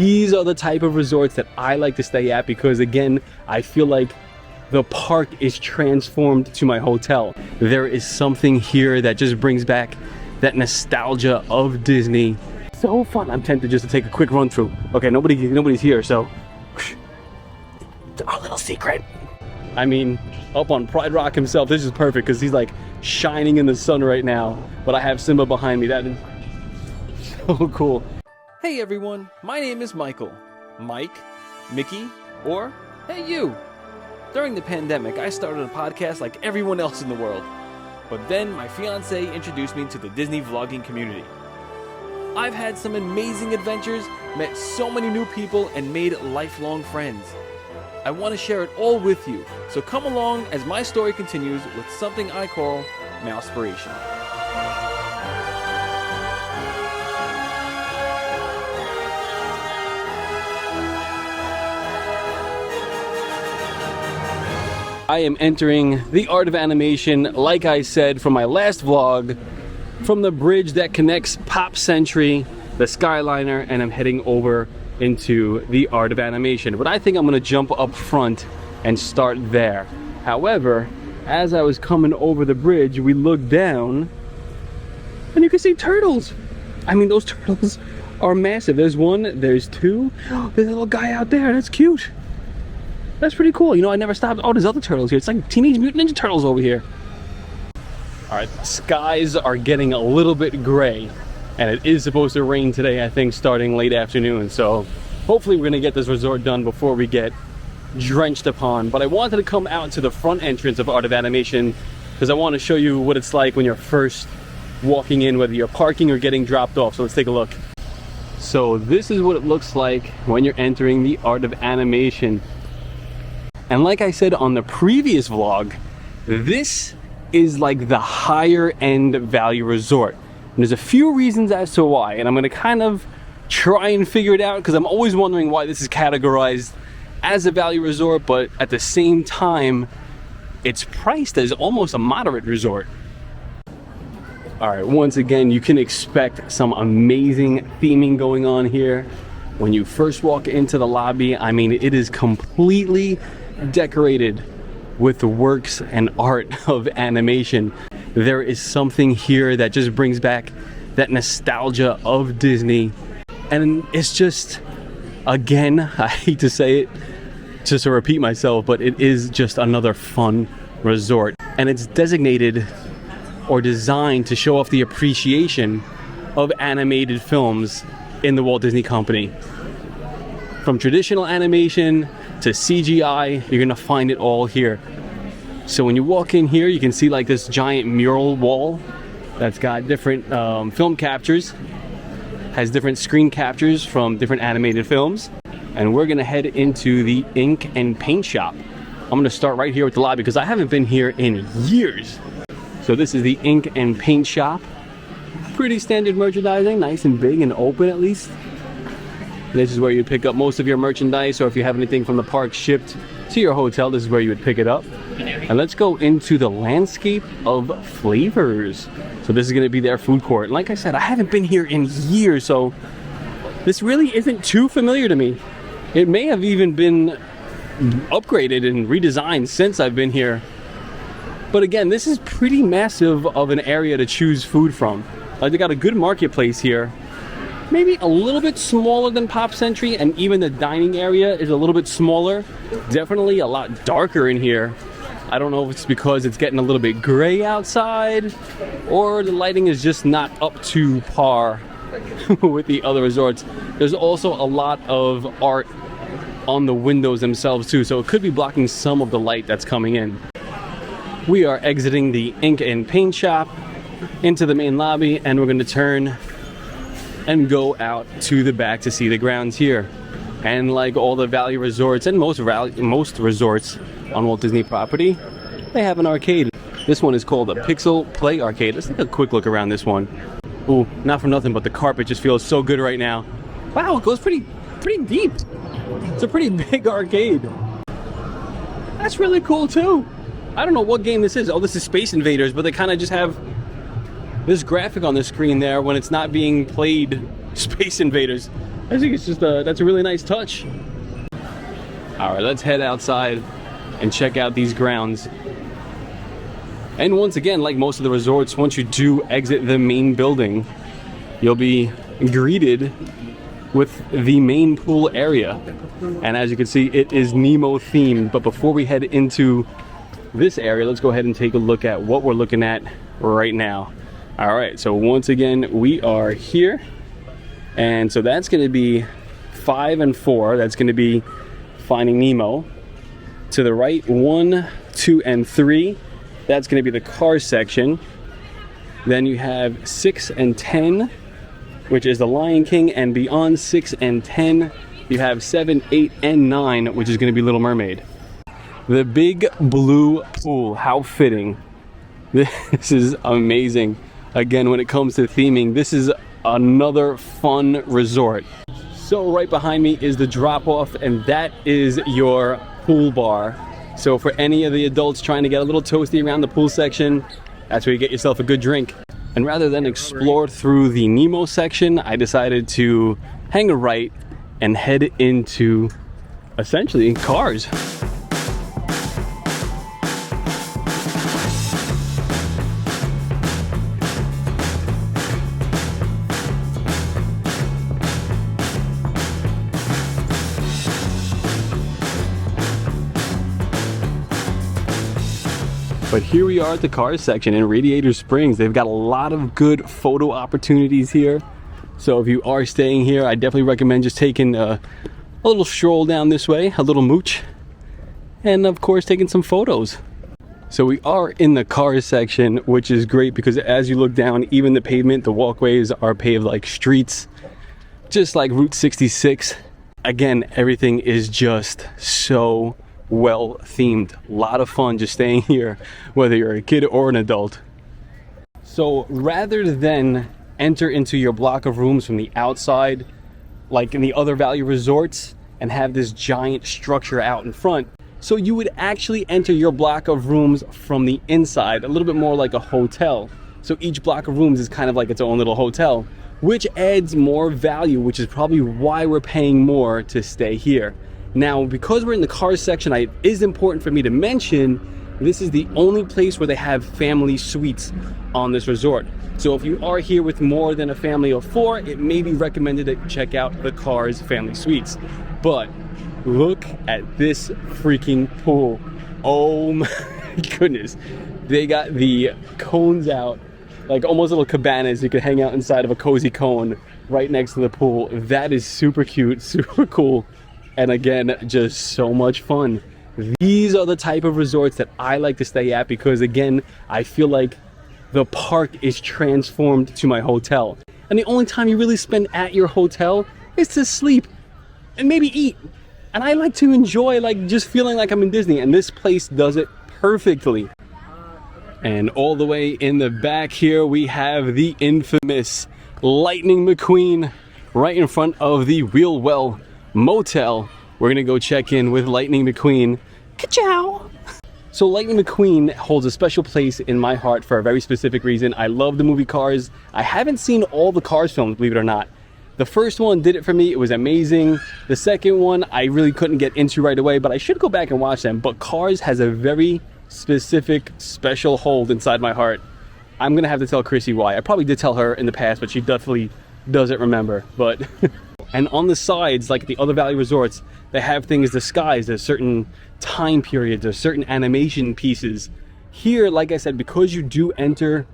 These are the type of resorts that I like to stay at because, again, I feel like the park is transformed to my hotel. There is something here that just brings back that nostalgia of Disney. So fun. I'm tempted just to take a quick run through. Okay, nobody's here, so it's our little secret. I mean, up on Pride Rock himself, this is perfect because he's like shining in the sun right now. But I have Simba behind me. That is so cool. Hey everyone, my name is Michael. Mike, Mickey, or hey you. During the pandemic, I started a podcast like everyone else in the world. But then my fiance introduced me to the Disney vlogging community. I've had some amazing adventures, met so many new people, and made lifelong friends. I want to share it all with you, so come along as my story continues with something I call Mousepiration. I am entering the art of animation, like I said from my last vlog, from the bridge that connects Pop Century, the Skyliner, and I'm heading over into the art of animation. But I think I'm gonna jump up front and start there. However, as I was coming over the bridge, we looked down and you can see turtles. I mean, those turtles are massive. There's one, there's two. There's a little guy out there, that's cute. That's pretty cool. You know, I never stopped. Oh, there's other turtles here. It's like Teenage Mutant Ninja Turtles over here. All right, skies are getting a little bit gray, and it is supposed to rain today, I think, starting late afternoon. So hopefully we're gonna get this resort done before we get drenched upon. But I wanted to come out to the front entrance of Art of Animation because I want to show you what it's like when you're first walking in, whether you're parking or getting dropped off. So let's take a look. So this is what it looks like when you're entering the Art of Animation. And like I said on the previous vlog, this is like the higher end value resort. And there's a few reasons as to why, and I'm gonna kind of try and figure it out because I'm always wondering why this is categorized as a value resort, but at the same time, it's priced as almost a moderate resort. All right, once again, you can expect some amazing theming going on here. When you first walk into the lobby, I mean, it is completely decorated with the works and art of animation. There is something here that just brings back that nostalgia of Disney, and it's just, again, I hate to say it just to repeat myself, but it is just another fun resort, and it's designated or designed to show off the appreciation of animated films in the Walt Disney Company. From traditional animation to CGI, you're gonna find it all here. So when you walk in here, you can see like this giant mural wall that's got different film captures, has different screen captures from different animated films. And we're gonna head into the ink and paint shop. I'm gonna start right here with the lobby because I haven't been here in years. So this is the ink and paint shop. Pretty standard merchandising, nice and big and open at least. This is where you pick up most of your merchandise, or if you have anything from the park shipped to your hotel, this is where you would pick it up. And let's go into the landscape of flavors. So this is going to be their food court. And like I said, I haven't been here in years, so this really isn't too familiar to me. It may have even been upgraded and redesigned since I've been here. But again, this is pretty massive of an area to choose food from. They got a good marketplace here. Maybe a little bit smaller than Pop Century, and even the dining area is a little bit smaller. Definitely a lot darker in here. I don't know if it's because it's getting a little bit gray outside, or the lighting is just not up to par with the other resorts. There's also a lot of art on the windows themselves too, so it could be blocking some of the light that's coming in. We are exiting the ink and paint shop into the main lobby, and we're going to turn and go out to the back to see the grounds here. And like all the value resorts and most resorts on Walt Disney property, they have an arcade. This one is called a Pixel Play Arcade. Let's take a quick look around this one. Ooh, not for nothing, but the carpet just feels so good right now. Wow, it goes pretty deep. It's a pretty big arcade. That's really cool too. I don't know what game this is. Oh, this is Space Invaders, but they kind of just have this graphic on the screen there when it's not being played. Space Invaders. I think it's just that's a really nice touch. All right, let's head outside and check out these grounds. And once again, like most of the resorts, once you do exit the main building, you'll be greeted with the main pool area. And as you can see, it is Nemo themed. But before we head into this area, let's go ahead and take a look at what we're looking at right now. All right, so once again, we are here. And so that's going to be 5 and 4. That's going to be Finding Nemo. To the right, 1, 2, and 3. That's going to be the Cars section. Then you have 6 and 10, which is the Lion King, and beyond 6 and 10, you have 7, 8, and 9, which is going to be Little Mermaid. The big blue pool, how fitting. This is amazing. Again, when it comes to theming, this is another fun resort. So right behind me is the drop-off, and that is your pool bar. So for any of the adults trying to get a little toasty around the pool section, that's where you get yourself a good drink. And rather than explore through the Nemo section, I decided to hang a right and head into, essentially, Cars. But here we are at the Cars section in Radiator Springs. They've got a lot of good photo opportunities here. So if you are staying here, I definitely recommend just taking a little stroll down this way, a little mooch, and of course taking some photos. So we are in the Cars section, which is great because as you look down, even the pavement, the walkways are paved like streets, just like Route 66. Again, everything is just so well themed. A lot of fun just staying here, whether you're a kid or an adult. So rather than enter into your block of rooms from the outside, like in the other value resorts, and have this giant structure out in front, so you would actually enter your block of rooms from the inside, a little bit more like a hotel. So each block of rooms is kind of like its own little hotel, which adds more value, which is probably why we're paying more to stay here. Now, because we're in the Cars section, it is important for me to mention this is the only place where they have family suites on this resort. So if you are here with more than a family of 4, it may be recommended to check out the Cars family suites. But look at this freaking pool. Oh my goodness. They got the cones out, like almost little cabanas. You could hang out inside of a cozy cone right next to the pool. That is super cute, super cool. And again, just so much fun. These are the type of resorts that I like to stay at because, again, I feel like the park is transformed to my hotel. And the only time you really spend at your hotel is to sleep and maybe eat. And I like to enjoy like just feeling like I'm in Disney, and this place does it perfectly. And all the way in the back here, we have the infamous Lightning McQueen right in front of the Wheel-Well Motel. We're gonna go check in with Lightning McQueen. Ka-chow! So Lightning McQueen holds a special place in my heart for a very specific reason. I love the movie Cars. I haven't seen all the Cars films, believe it or not. The first one did it for me. It was amazing. The second one I really couldn't get into right away, but I should go back and watch them. But Cars has a very specific, special hold inside my heart. I'm gonna have to tell Chrissy why. I probably did tell her in the past, but she definitely doesn't remember. But and on the sides, like the other Valley resorts, they have things disguised. There's certain time periods, there's certain animation pieces. Here, like I said, because you do enter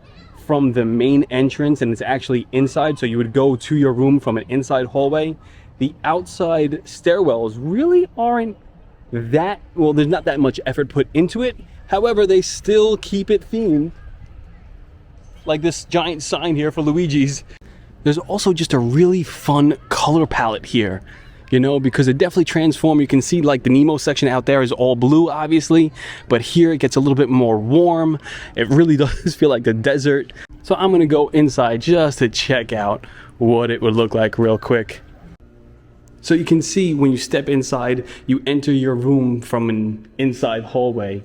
from the main entrance and it's actually inside, so you would go to your room from an inside hallway, the outside stairwells really aren't that, well, there's not that much effort put into it. However, they still keep it themed. Like this giant sign here for Luigi's. There's also just a really fun color palette here, you know, because it definitely transforms. You can see like the Nemo section out there is all blue, obviously, but here it gets a little bit more warm. It really does feel like the desert. So I'm gonna go inside just to check out what it would look like real quick. So you can see when you step inside, you enter your room from an inside hallway.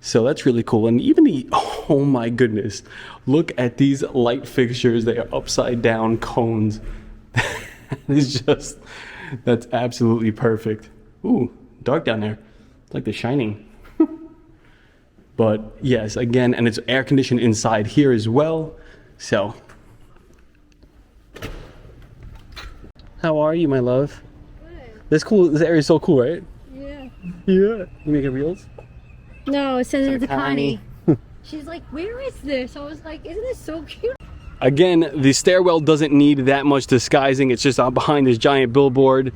So that's really cool. And even the, oh my goodness, look at these light fixtures. They are upside down cones. is just, that's absolutely perfect. Ooh, dark down there. It's like The Shining. But yes, again, and it's air conditioned inside here as well. So, how are you, my love? Good. This cool. This area is so cool, right? Yeah. Yeah. You making reels? No, it says it's a Connie. Connie. She's like, where is this? I was like, isn't this so cute? Again, the stairwell doesn't need that much disguising. It's just out behind this giant billboard.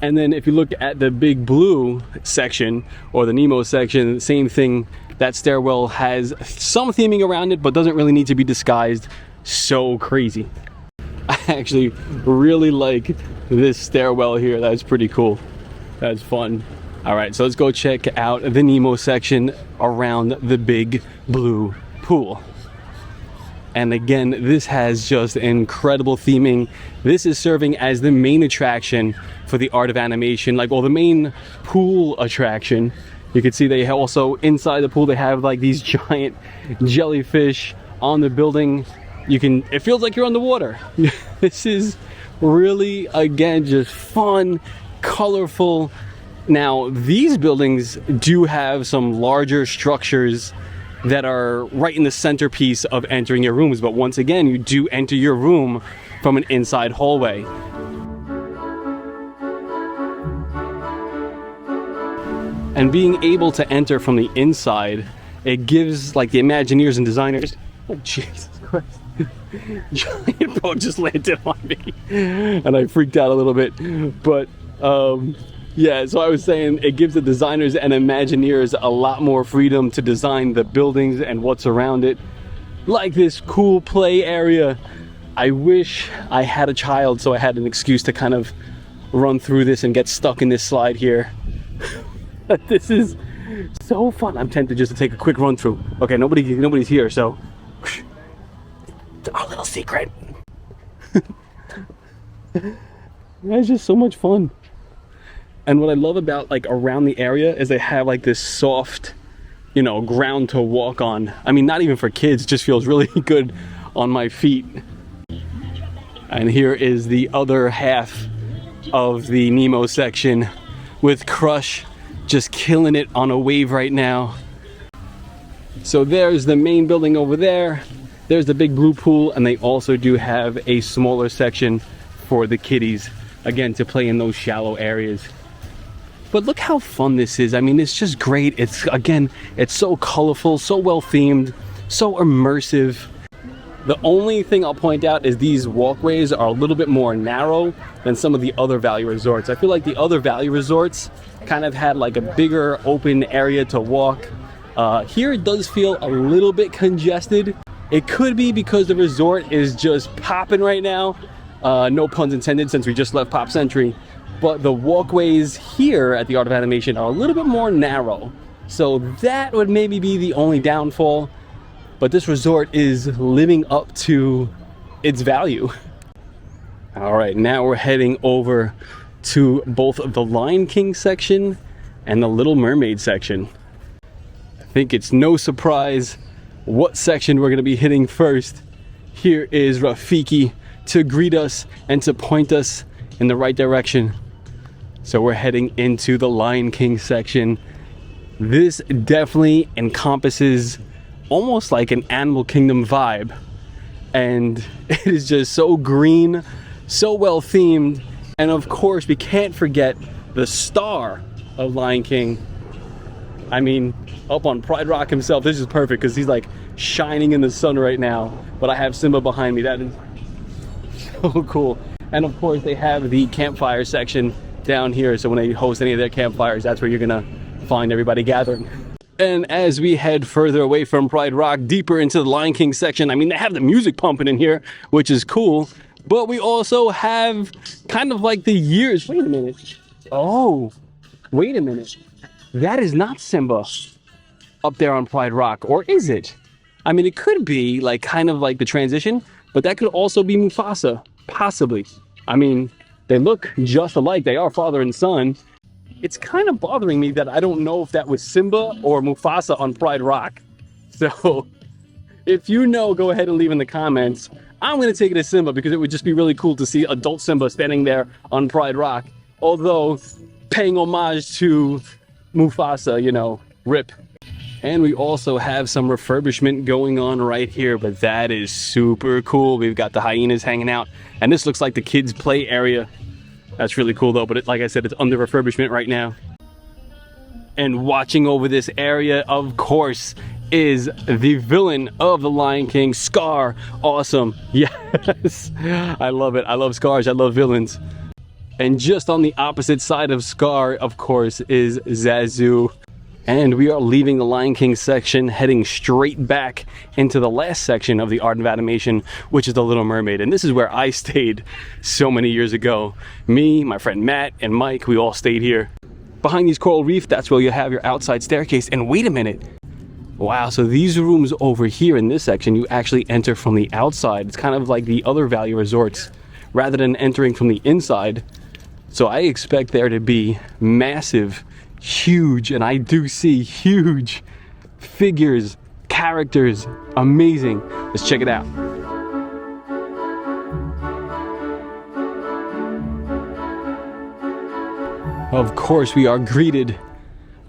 And then if you look at the big blue section or the Nemo section, same thing. That stairwell has some theming around it, but doesn't really need to be disguised so crazy. I actually really like this stairwell here. That's pretty cool. That's fun. All right, so let's go check out the Nemo section around the big blue pool. And again, this has just incredible theming. This is serving as the main attraction for the Art of Animation, like, well, the main pool attraction. You can see they also, inside the pool, they have like these giant jellyfish on the building. It feels like you're on the water. This is really, again, just fun, colorful. Now, these buildings do have some larger structures that are right in the centerpiece of entering your rooms, but once again, you do enter your room from an inside hallway. And being able to enter from the inside, it gives like the Imagineers and designers, oh Jesus Christ, giant boat just landed on me and I freaked out a little bit. But yeah, so I was saying it gives the designers and Imagineers a lot more freedom to design the buildings and what's around it. Like this cool play area. I wish I had a child so I had an excuse to kind of run through this and get stuck in this slide here. This is so fun. I'm tempted just to take a quick run through. Okay, nobody's here, so it's our little secret. It's just so much fun. And what I love about like around the area is they have like this soft, you know, ground to walk on. I mean, not even for kids, it just feels really good on my feet. And here is the other half of the Nemo section with Crush just killing it on a wave right now. So there's the main building over there. There's the big blue pool, and they also do have a smaller section for the kiddies, again, to play in those shallow areas. But look how fun this is. I mean, it's just great. It's, again, it's so colorful, so well themed, so immersive. The only thing I'll point out is these walkways are a little bit more narrow than some of the other value resorts. I feel like the other value resorts kind of had like a bigger open area to walk. Here it does feel a little bit congested. It could be because the resort is just popping right now. No puns intended, since we just left Pop Century. But the walkways here at the Art of Animation are a little bit more narrow. So that would maybe be the only downfall. But this resort is living up to its value. All right, now we're heading over to both the Lion King section and the Little Mermaid section. I think it's no surprise what section we're gonna be hitting first. Here is Rafiki to greet us and to point us in the right direction. So we're heading into the Lion King section. This definitely encompasses almost like an Animal Kingdom vibe, and it is just so green, so well themed. And of course, we can't forget the star of Lion King. I mean, up on Pride Rock himself. This is perfect because he's like shining in the sun right now, but I have Simba behind me. That is so cool. And of course, they have the campfire section down here, so when they host any of their campfires, that's where you're gonna find everybody gathering. And as we head further away from Pride Rock, deeper into the Lion King section, I mean, they have the music pumping in here, which is cool. But we also have kind of like the years. Wait a minute. Oh, wait a minute. That is not Simba up there on Pride Rock, or is it? I mean, it could be like kind of like the transition, but that could also be Mufasa, possibly. I mean, they look just alike. They are father and son. It's kind of bothering me that I don't know if that was Simba or Mufasa on Pride Rock. So if you know, go ahead and leave in the comments. I'm going to take it as Simba because it would just be really cool to see adult Simba standing there on Pride Rock. Although, paying homage to Mufasa, you know, rip. And we also have some refurbishment going on right here, but that is super cool. We've got the hyenas hanging out, and this looks like the kids' play area. That's really cool though, but like I said, it's under refurbishment right now. And watching over this area, of course, is the villain of The Lion King, Scar. Awesome. Yes, I love it. I love Scars. I love villains. And just on the opposite side of Scar, of course, is Zazu. And we are leaving the Lion King section, heading straight back into the last section of the Art of Animation, which is the Little Mermaid. And this is where I stayed so many years ago. Me, my friend Matt, and Mike, we all stayed here. Behind these coral reef, that's where you have your outside staircase. And wait a minute. Wow, so these rooms over here in this section, you actually enter from the outside. It's kind of like the other value resorts, rather than entering from the inside. So I expect there to be massive, huge, and I do see huge figures, characters, amazing. Let's check it out. Of course, we are greeted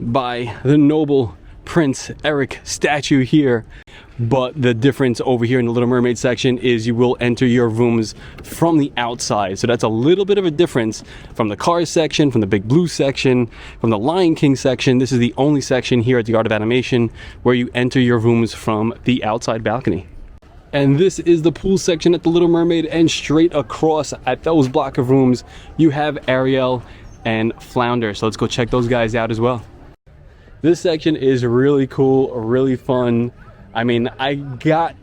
by the noble Prince Eric statue here. But the difference over here in the Little Mermaid section is you will enter your rooms from the outside. So that's a little bit of a difference from the Cars section, from the Big Blue section, from the Lion King section. This is the only section here at the Art of Animation where you enter your rooms from the outside balcony. And this is the pool section at the Little Mermaid, and straight across at those block of rooms, you have Ariel and Flounder. So let's go check those guys out as well. This section is really cool, really fun. I mean, I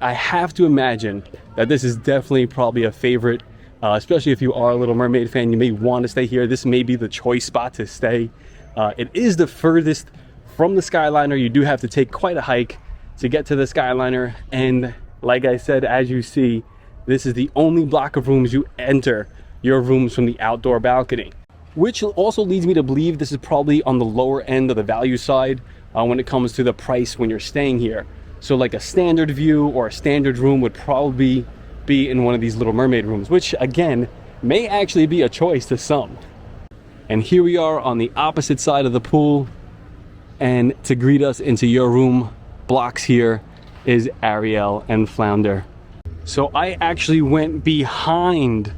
have to imagine that this is definitely probably a favorite, especially if you are a Little Mermaid fan. You may want to stay here. This may be the choice spot to stay. It is the furthest from the Skyliner. You do have to take quite a hike to get to the Skyliner. And like I said, as you see, this is the only block of rooms you enter your rooms from the outdoor balcony. Which also leads me to believe this is probably on the lower end of the value side when it comes to the price when you're staying here. So like a standard view or a standard room would probably be in one of these Little Mermaid rooms, which again, may actually be a choice to some. And here we are on the opposite side of the pool. And to greet us into your room blocks here is Ariel and Flounder. So I actually went behind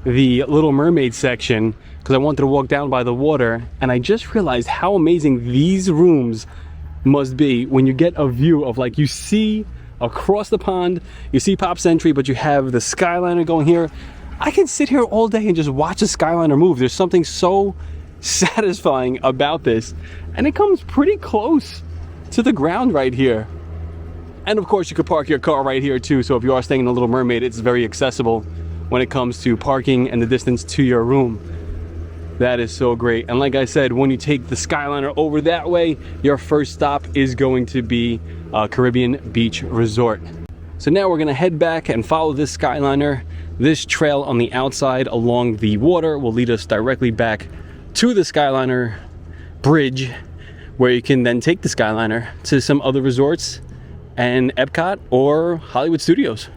the Little Mermaid section because I wanted to walk down by the water, and I just realized how amazing these rooms must be when you get a view of, like, you see across the pond, you see Pop Century, but you have the Skyliner going here. I can sit here all day and just watch the Skyliner move. There's something so satisfying about this, and it comes pretty close to the ground right here. And of course you could park your car right here too, so if you are staying in the Little Mermaid, it's very accessible when it comes to parking and the distance to your room. That is so great. And like I said, when you take the Skyliner over that way, your first stop is going to be Caribbean Beach Resort. So now we're gonna head back and follow this Skyliner. This trail on the outside along the water will lead us directly back to the Skyliner bridge, where you can then take the Skyliner to some other resorts and Epcot or Hollywood Studios.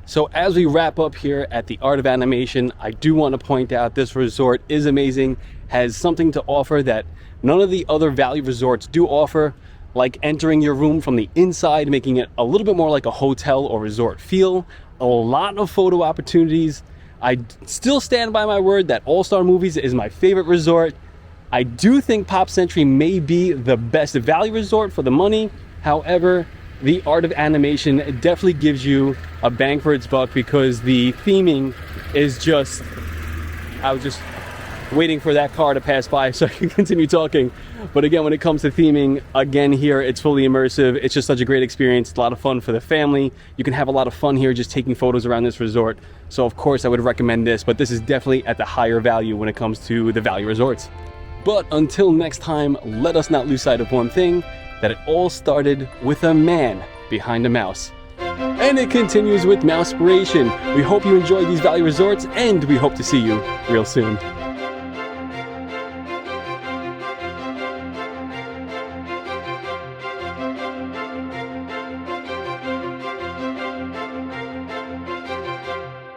So as we wrap up here at the Art of Animation, I do want to point out this resort is amazing, has something to offer that none of the other value resorts do offer, like entering your room from the inside, making it a little bit more like a hotel or resort feel, a lot of photo opportunities. I still stand by my word that All-Star Movies is my favorite resort. I do think Pop Century may be the best value resort for the money. However, the Art of Animation definitely gives you a bang for its buck because the theming is just... I was just waiting for that car to pass by so I can continue talking. But again, when it comes to theming, again here, it's fully immersive. It's just such a great experience. It's a lot of fun for the family. You can have a lot of fun here just taking photos around this resort. So of course I would recommend this, but this is definitely at the higher value when it comes to the value resorts. But until next time, let us not lose sight of one thing, that it all started with a man behind a mouse. And it continues with Mousepiration. We hope you enjoyed these value resorts, and we hope to see you real soon.